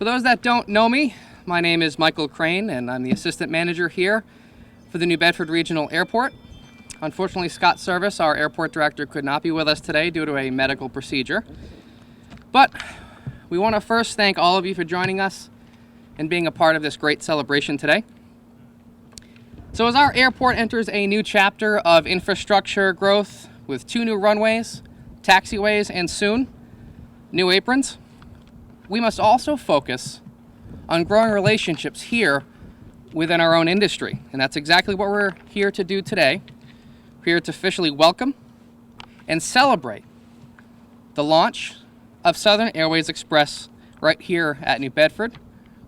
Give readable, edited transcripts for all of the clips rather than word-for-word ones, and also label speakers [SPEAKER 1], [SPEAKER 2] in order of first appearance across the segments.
[SPEAKER 1] For those that don't know me, my name is Michael Crane, and I'm the assistant manager here for the New Bedford Regional Airport. Unfortunately, Scott Service, our airport director, could not be with us today due to a medical procedure. But we want to first thank all of you for joining us and being a part of this great celebration today. So as our airport enters a new chapter of infrastructure growth with 2 new runways, taxiways, and soon, new aprons, we must also focus on growing relationships here within our own industry. And that's exactly what we're here to do today. We're here to officially welcome and celebrate the launch of Southern Airways Express right here at New Bedford,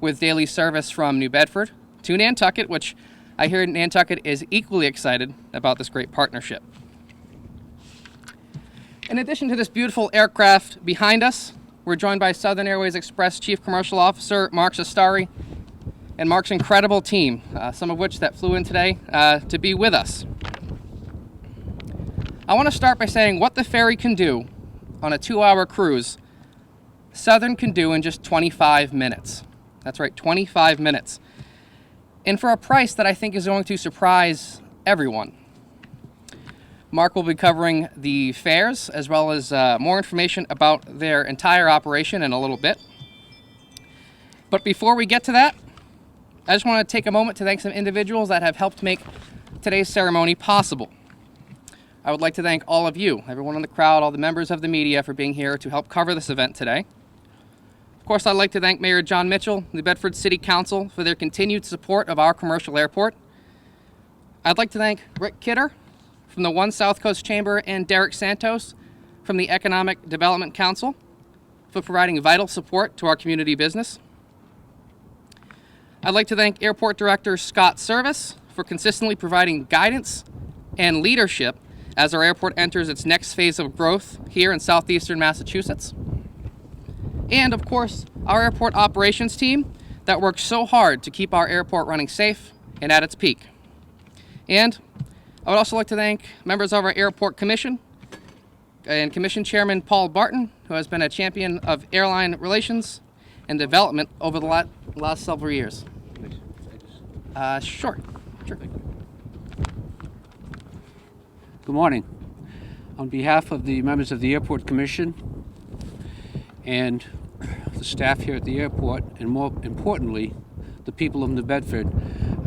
[SPEAKER 1] with daily service from New Bedford to Nantucket, which I hear Nantucket is equally excited about this great partnership. In addition to this beautiful aircraft behind us, we're joined by Southern Airways Express Chief Commercial Officer Mark Shastari and Mark's incredible team, some of which that flew in today to be with us. I want to start by saying what the ferry can do on a 2-hour cruise, Southern can do in just 25 minutes. That's right, 25 minutes. And for a price that I think is going to surprise everyone. Mark will be covering the fares as well as more information about their entire operation in a little bit. But before we get to that, I just want to take a moment to thank some individuals that have helped make today's ceremony possible. I would like to thank all of you, everyone in the crowd, all the members of the media for being here to help cover this event today. Of course, I'd like to thank Mayor John Mitchell, the Bedford City Council, for their continued support of our commercial airport. I'd like to thank Rick Kidder from the One South Coast Chamber and Derek Santos from the Economic Development Council for providing vital support to our community business. I'd like to thank Airport Director Scott Service for consistently providing guidance and leadership as our airport enters its next phase of growth here in southeastern Massachusetts. And of course, our airport operations team that works so hard to keep our airport running safe and at its peak. And I would also like to thank members of our airport commission and Commission Chairman Paul Barton, who has been a champion of airline relations and development over the last several years. Sure.
[SPEAKER 2] Good morning. On behalf of the members of the Airport Commission and the staff here at the airport, and more importantly, the people of New Bedford,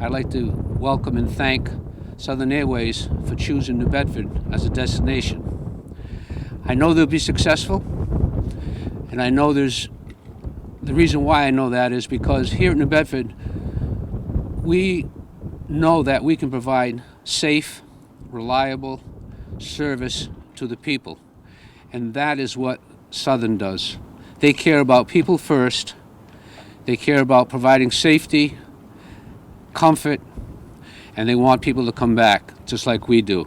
[SPEAKER 2] I'd like to welcome and thank Southern Airways for choosing New Bedford as a destination. I know they'll be successful, and I know the reason why I know that is because here at New Bedford, we know that we can provide safe, reliable service to the people, and that is what Southern does. They care about people first. They care about providing safety, comfort, and they want people to come back just like we do.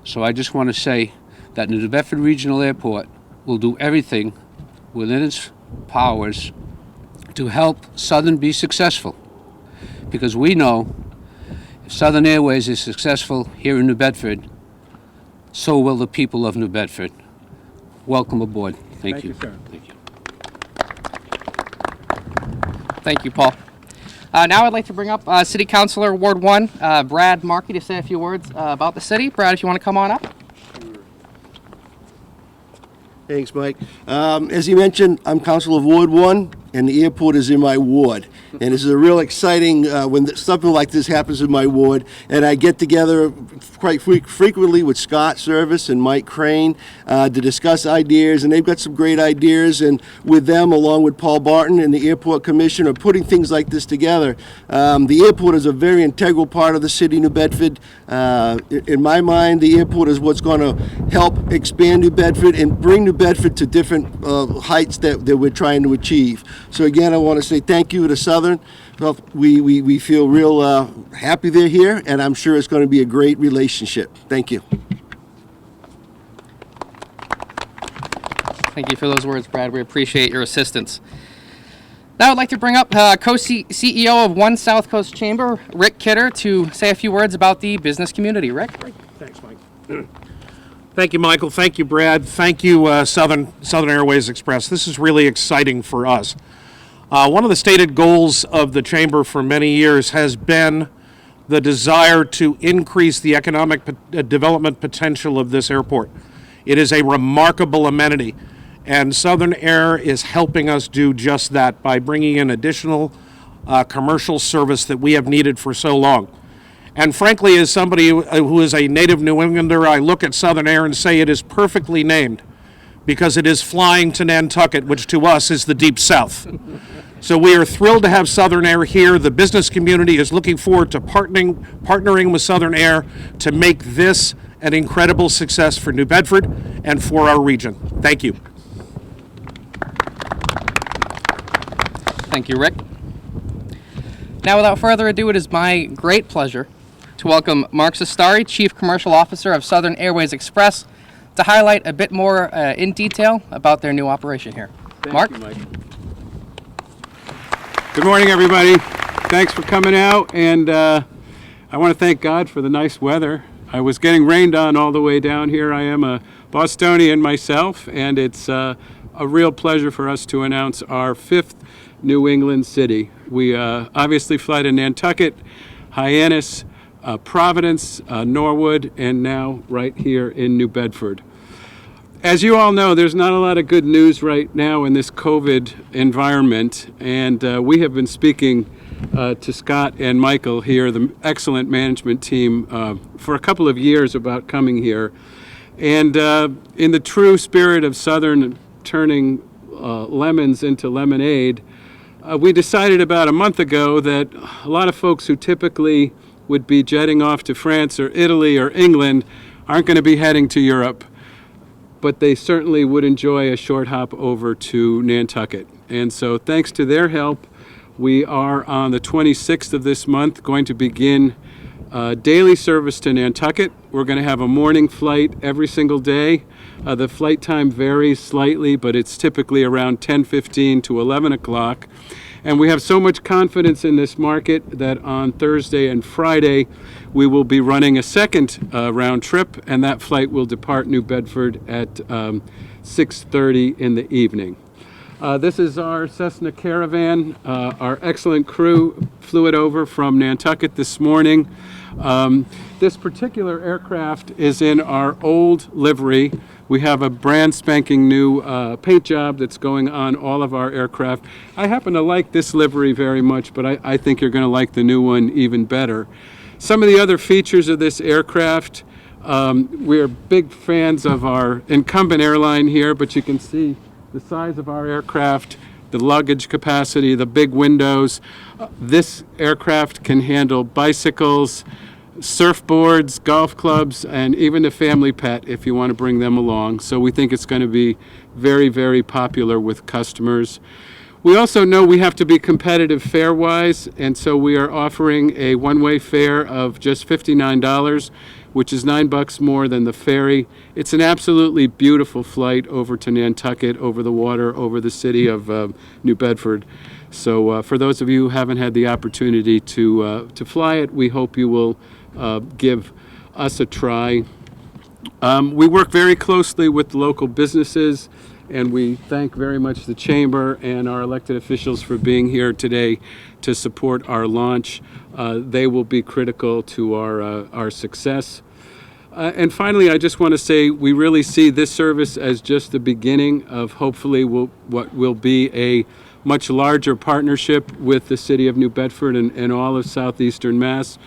[SPEAKER 2] So I just want to say that the New Bedford Regional Airport will do everything within its powers to help Southern be successful, because we know if Southern Airways is successful here in New Bedford, so will the people of New Bedford. Welcome aboard. Thank you.
[SPEAKER 3] Sir.
[SPEAKER 2] Thank you.
[SPEAKER 1] Thank you, Paul. Now I'd like to bring up City Councilor Ward 1, Brad Markey, to say a few words about the city. Brad, if you want to come on up.
[SPEAKER 3] Thanks, Mike. As he mentioned, I'm Councilor of Ward 1, and the airport is in my ward. And this is a real exciting when something like this happens in my ward. And I get together quite frequently with Scott Service and Mike Crane to discuss ideas. And they've got some great ideas. And with them, along with Paul Barton and the Airport Commission, are putting things like this together. The airport is a very integral part of the city of New Bedford. In my mind, the airport is what's going to help expand New Bedford and bring New Bedford to different heights that we're trying to achieve. So again, I want to say thank you to Southern. Well, we feel real happy they're here, and I'm sure it's going to be a great relationship. Thank you.
[SPEAKER 1] Thank you for those words, Brad. We appreciate your assistance. Now I'd like to bring up co-CEO of One South Coast Chamber, Rick Kidder, to say a few words about the business community. Rick?
[SPEAKER 4] Thanks, Mike. Thank you, Michael. Thank you, Brad. Thank you, Southern Airways Express. This is really exciting for us. One of the stated goals of the Chamber for many years has been the desire to increase the economic development potential of this airport. It is a remarkable amenity, and Southern Air is helping us do just that by bringing in additional commercial service that we have needed for so long. And frankly, as somebody who is a native New Englander, I look at Southern Air and say it is perfectly named because it is flying to Nantucket, which to us is the Deep South. So we are thrilled to have Southern Air here. The business community is looking forward to partnering with Southern Air to make this an incredible success for New Bedford and for our region. Thank you.
[SPEAKER 1] Thank you, Rick. Now, without further ado, it is my great pleasure to welcome Mark Sestari, Chief Commercial Officer of Southern Airways Express, to highlight a bit more in detail about their new operation here. Mark?
[SPEAKER 5] Thank you, Mike. Good morning, everybody. Thanks for coming out, and I want to thank God for the nice weather. I was getting rained on all the way down here. I am a Bostonian myself, and it's a real pleasure for us to announce our 5th New England city. We obviously fly to Nantucket, Hyannis, Providence, Norwood, and now right here in New Bedford. As you all know, there's not a lot of good news right now in this COVID environment, and we have been speaking to Scott and Michael here, the excellent management team, for a couple of years about coming here. And in the true spirit of Southern turning lemons into lemonade, we decided about a month ago that a lot of folks who typically would be jetting off to France or Italy or England aren't going to be heading to Europe, but they certainly would enjoy a short hop over to Nantucket. And so thanks to their help, we are on the 26th of this month going to begin daily service to Nantucket. We're going to have a morning flight every single day. The flight time varies slightly, but it's typically around 10:15 to 11 o'clock. And we have so much confidence in this market that on Thursday and Friday, we will be running a second round trip, and that flight will depart New Bedford at 6:30 in the evening. This is our Cessna Caravan. Our excellent crew flew it over from Nantucket this morning. This particular aircraft is in our old livery. We have a brand spanking new paint job that's going on all of our aircraft. I happen to like this livery very much, but I think you're going to like the new one even better. Some of the other features of this aircraft, we're big fans of our incumbent airline here, but you can see the size of our aircraft, the luggage capacity, the big windows. This aircraft can handle bicycles, surfboards, golf clubs, and even a family pet if you want to bring them along. So we think it's going to be very, very popular with customers. We also know we have to be competitive fare-wise, and so we are offering a one-way fare of just $59, which is $9 more than the ferry. It's an absolutely beautiful flight over to Nantucket, over the water, over the city of New Bedford. So for those of you who haven't had the opportunity to fly it, we hope you will give us a try. We work very closely with local businesses, and we thank very much the Chamber and our elected officials for being here today to support our launch. They will be critical to our success. And finally, I just want to say we really see this service as just the beginning of hopefully what will be a much larger partnership with the city of New Bedford and all of southeastern Mass.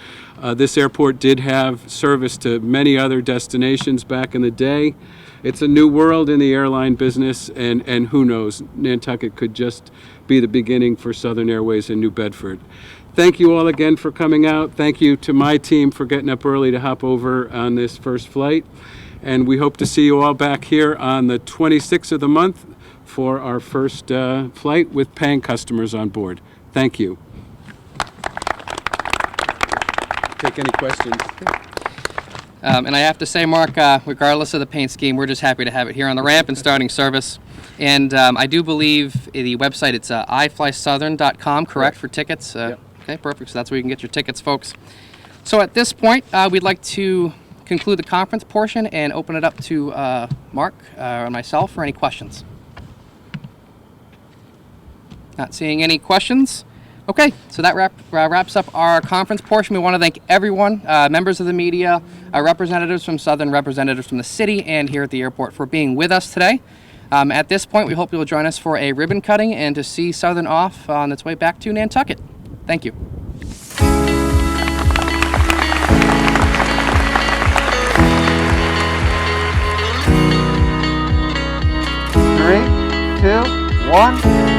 [SPEAKER 5] This airport did have service to many other destinations back in the day. It's a new world in the airline business, and who knows, Nantucket could just be the beginning for Southern Airways in New Bedford. Thank you all again for coming out. Thank you to my team for getting up early to hop over on this first flight. And we hope to see you all back here on the 26th of the month for our first flight with paying customers on board. Thank you. Take any questions.
[SPEAKER 1] And I have to say, Mark, regardless of the paint scheme, we're just happy to have it here on the ramp and starting service. And I do believe the website, it's iflysouthern.com, correct, for tickets?
[SPEAKER 5] Yep.
[SPEAKER 1] Okay, perfect. So that's where you can get your tickets, folks. So at this point, we'd like to conclude the conference portion and open it up to Mark and myself for any questions. Not seeing any questions. Okay, so that wraps up our conference portion. We want to thank everyone, members of the media, representatives from Southern, representatives from the city, and here at the airport for being with us today. At this point, we hope you will join us for a ribbon cutting and to see Southern off on its way back to Nantucket. Thank you.
[SPEAKER 6] 3, 2, 1.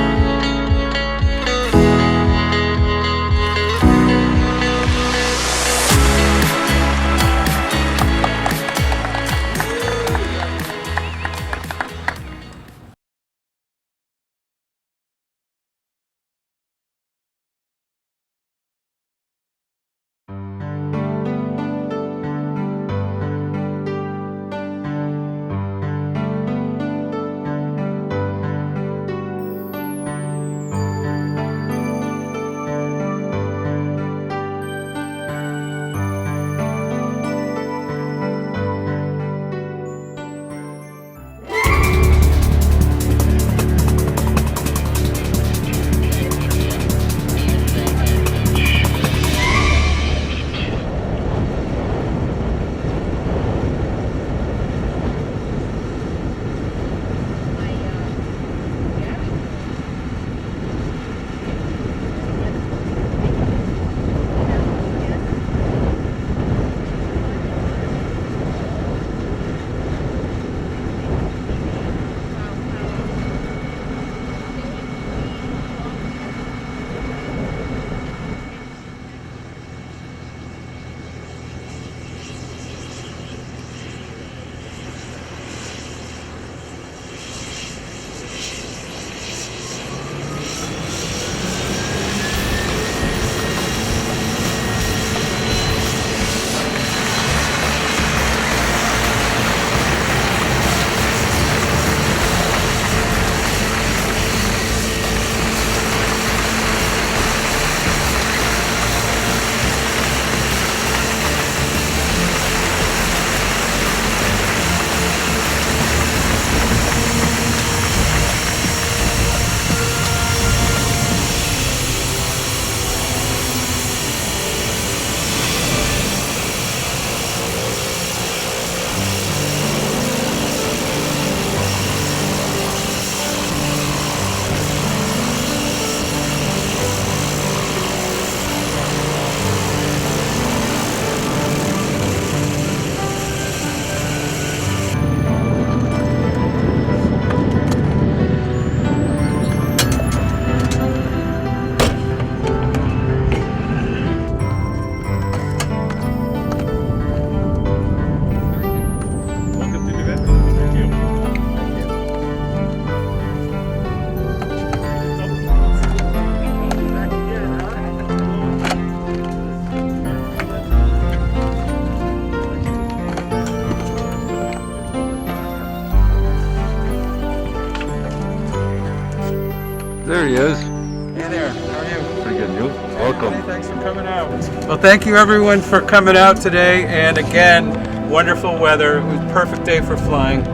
[SPEAKER 7] There he is.
[SPEAKER 5] Hey there, how are you?
[SPEAKER 7] Pretty good, you? Welcome.
[SPEAKER 5] Hey, thanks for coming out. Well, thank you everyone for coming out today, and again, wonderful weather. It was a perfect day for flying,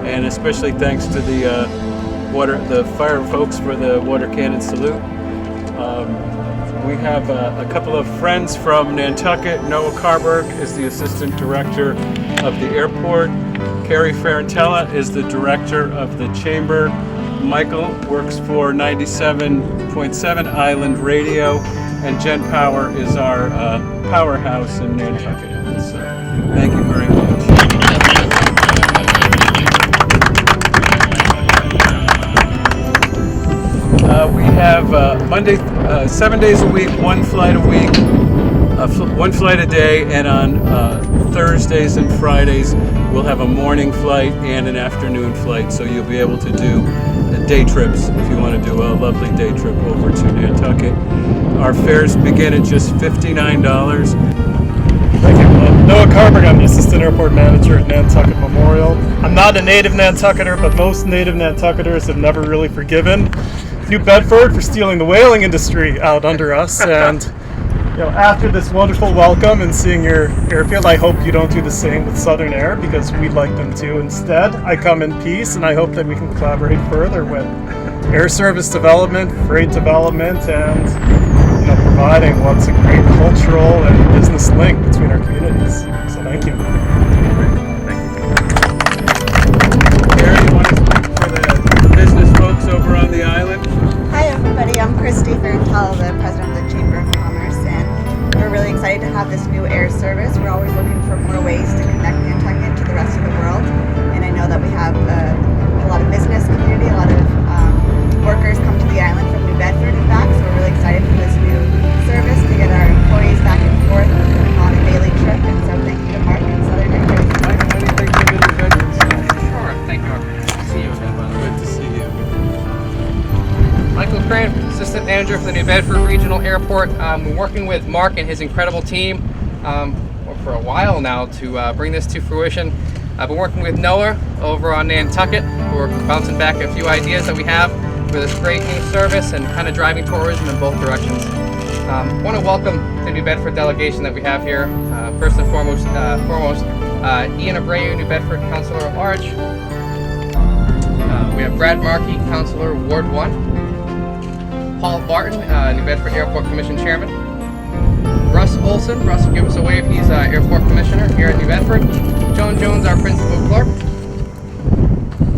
[SPEAKER 5] and especially thanks to the fire folks for the water cannon salute. We have a couple of friends from Nantucket. Noah Carberg is the assistant director of the airport. Carrie Ferrantella is the director of the chamber. Michael works for 97.7 Island Radio, and Jen Power is our powerhouse in Nantucket. So, thank you very much. We have Monday, 7 days a week, one flight a week, one flight a day, and on Thursdays and Fridays we'll have a morning flight and an afternoon flight, so you'll be able to do day trips if you want to do a lovely day trip over to Nantucket. Our fares begin at just $59.
[SPEAKER 8] Thank you. Noah Carberg, I'm the Assistant Airport Manager at Nantucket Memorial. I'm not a native Nantucketer, but most native Nantucketers have never really forgiven New Bedford for stealing the whaling industry out under us. And after this wonderful welcome and seeing your airfield, I hope you don't do the same with Southern Air, because we'd like them to. Instead, I come in peace, and I hope that we can collaborate further with air service development, freight development, and providing what's a great cultural and business link between our communities. So thank you.
[SPEAKER 5] Gary, you want to speak for the business folks over on the island?
[SPEAKER 7] Hi everybody, I'm Christy Ferentalo, the president of the Chamber of Commerce, and we're really excited to have this new air service. We're always looking for more ways to connect Nantucket to the rest of the world, and I know that we have a lot of business community, a lot of workers come to the island from New Bedford and back, so we're really excited for this new service to get our employees back and forth on a daily trip, and so thank you to Mark and Southern Airways.
[SPEAKER 5] Mike, how do you think of the New Bedford staff?
[SPEAKER 1] Sure, thank you. Good to see you again, by the way.
[SPEAKER 5] Good to see you.
[SPEAKER 1] Michael Crane, Assistant Manager for the New Bedford Regional Airport. We're working with Mark and his incredible team for a while now to bring this to fruition. I've been working with Noah over on Nantucket. We're bouncing back a few ideas that we have for this great new service and kind of driving tourism in both directions. I want to welcome the New Bedford delegation that we have here. First and foremost, Ian Abreu, New Bedford Councilor at Large. We have Brad Markey, Councilor, Ward 1. Paul Barton, New Bedford Airport Commission Chairman. Russ Olson, Russ will give us a wave, he's Airport Commissioner here at New Bedford. Joan Jones, our Principal Clerk.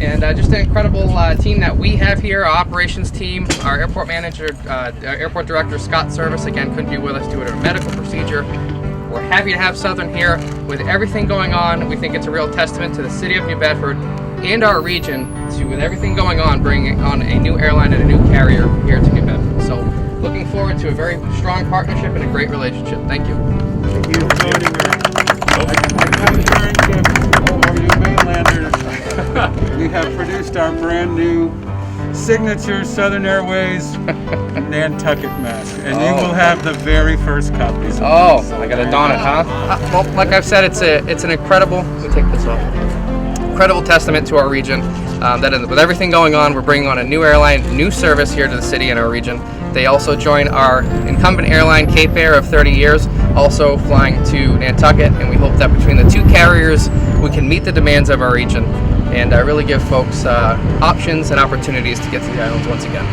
[SPEAKER 1] And just an incredible team that we have here, our operations team, our airport manager, our airport director, Scott Service, again, couldn't be with us due to a medical procedure. We're happy to have Southern here with everything going on. We think it's a real testament to the city of New Bedford and our region to, with everything going on, bringing on a new airline and a new carrier here to New Bedford. So looking forward to a very strong partnership and a great relationship. Thank you.
[SPEAKER 5] Thank you for joining me. All you mainlanders, we have produced our brand new signature Southern Airways Nantucket mask, and you will have the very first copies.
[SPEAKER 1] Oh, I gotta don it, huh? Well, like I've said, it's an incredible. Let me take this off. Incredible testament to our region. That with everything going on, we're bringing on a new airline, new service here to the city and our region. They also join our incumbent airline, Cape Air, of 30 years, also flying to Nantucket, and we hope that between the two carriers, we can meet the demands of our region and really give folks options and opportunities to get to the islands once again.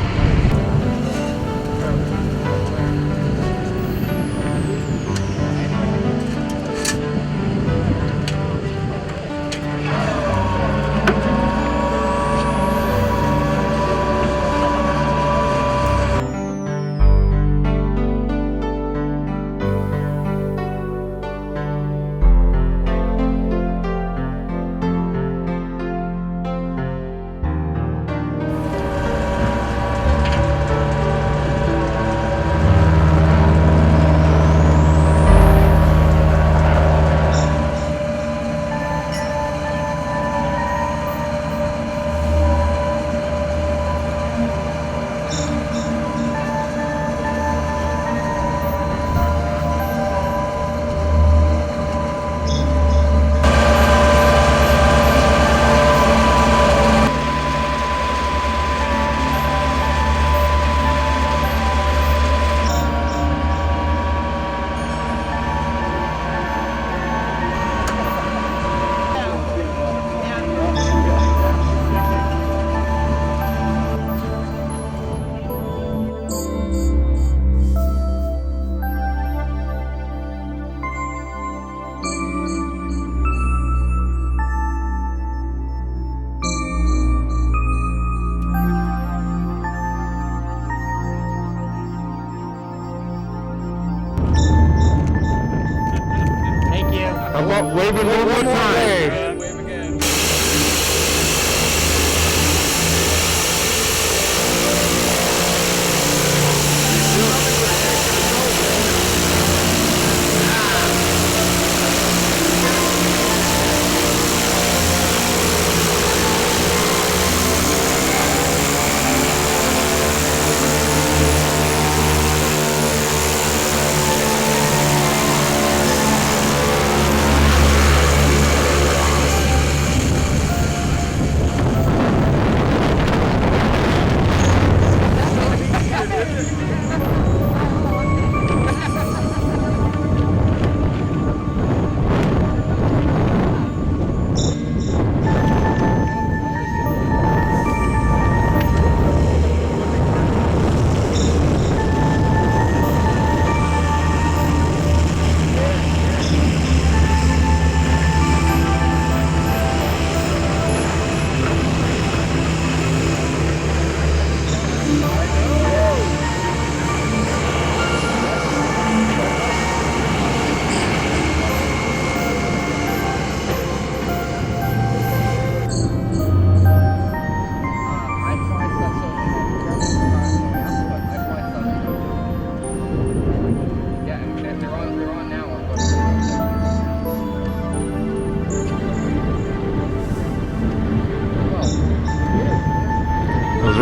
[SPEAKER 6] Waving one more time.
[SPEAKER 5] Wave again.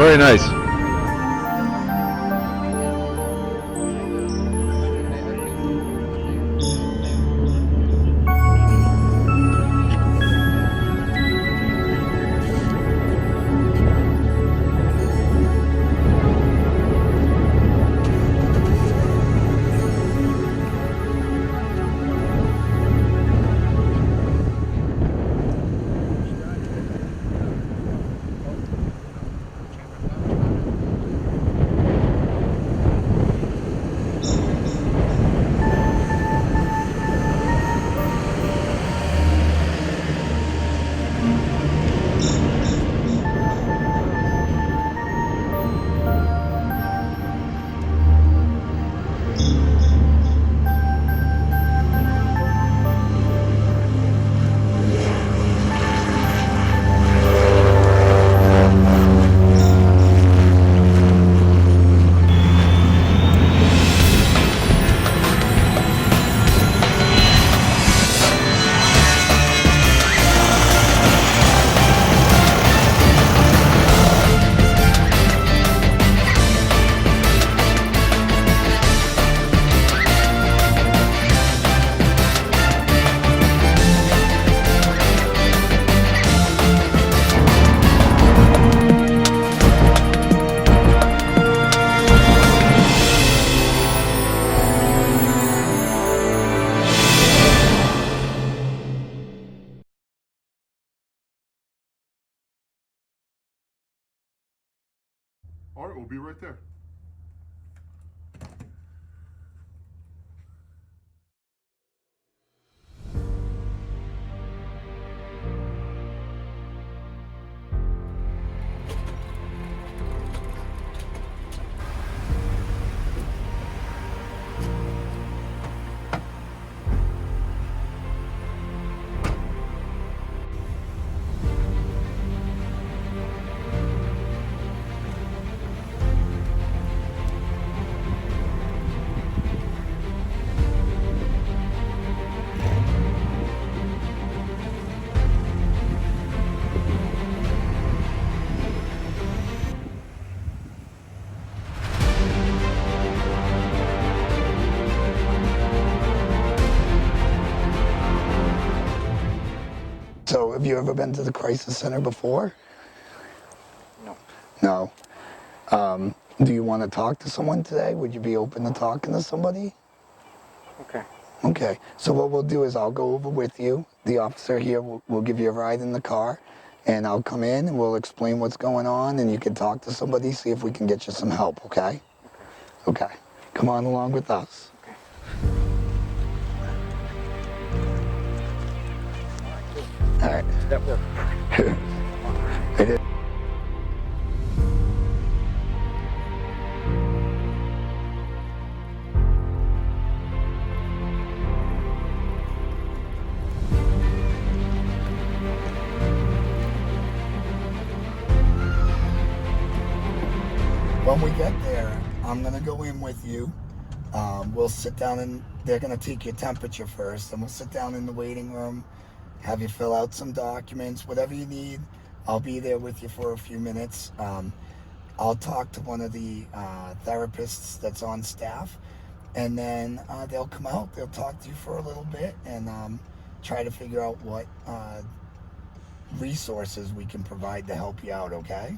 [SPEAKER 9] very nice.
[SPEAKER 10] All right, we'll be right there.
[SPEAKER 11] So, have you ever been to the crisis center before? No. No. Do you want to talk to someone today? Would you be open to talking to somebody?
[SPEAKER 6] Okay.
[SPEAKER 11] Okay. So what we'll do is I'll go over with you. The officer here will give you a ride in the car, and I'll come in and we'll explain what's going on, and you can talk to somebody, see if we can get you some help, okay? Okay. Okay. Come on along with us.
[SPEAKER 6] Okay.
[SPEAKER 11] All right.
[SPEAKER 6] That worked.
[SPEAKER 11] It is. When we get there, I'm gonna go in with you. We'll sit down and they're gonna take your temperature first, and we'll sit down in the waiting room, have you fill out some documents, whatever you need. I'll be there with you for a few minutes. I'll talk to one of the therapists that's on staff, and then they'll come out, they'll talk to you for a little bit, and try to figure out what resources we can provide to help you out, okay?